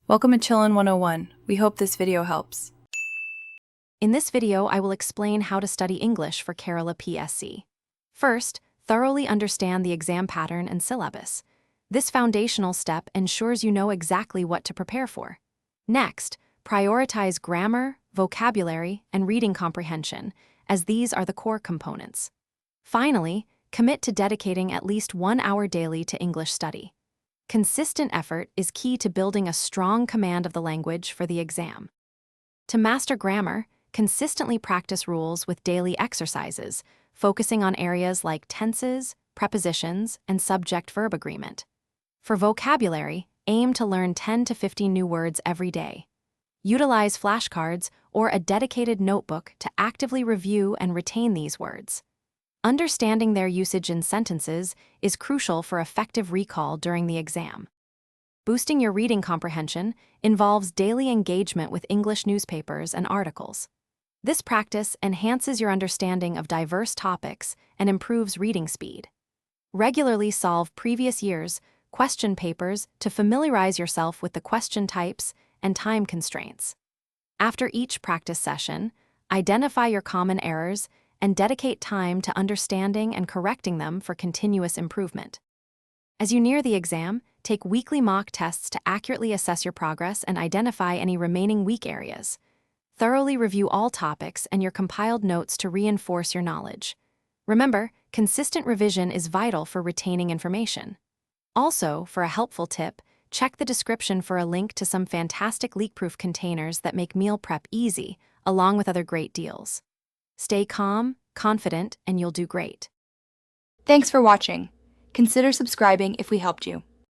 Welcome to Chillin' 101. We hope this video helps. In this video, I will explain how to study English for Kerala PSC. First, thoroughly understand the exam pattern and syllabus. This foundational step ensures you know exactly what to prepare for. Next, prioritize grammar, vocabulary, and reading comprehension, as these are the core components. Finally, commit to dedicating at least 1 hour daily to English study. Consistent effort is key to building a strong command of the language for the exam. To master grammar, consistently practice rules with daily exercises, focusing on areas like tenses, prepositions, and subject-verb agreement. For vocabulary, aim to learn 10 to 15 new words every day. Utilize flashcards or a dedicated notebook to actively review and retain these words. Understanding their usage in sentences is crucial for effective recall during the exam. Boosting your reading comprehension involves daily engagement with English newspapers and articles. This practice enhances your understanding of diverse topics and improves reading speed. Regularly solve previous year's question papers to familiarize yourself with the question types and time constraints. After each practice session, identify your common errors and dedicate time to understanding and correcting them for continuous improvement. As you near the exam, take weekly mock tests to accurately assess your progress and identify any remaining weak areas. Thoroughly review all topics and your compiled notes to reinforce your knowledge. Remember, consistent revision is vital for retaining information. Also, for a helpful tip, check the description for a link to some fantastic leak-proof containers that make meal prep easy, along with other great deals. Stay calm, confident, and you'll do great. Thanks for watching. Consider subscribing if we helped you.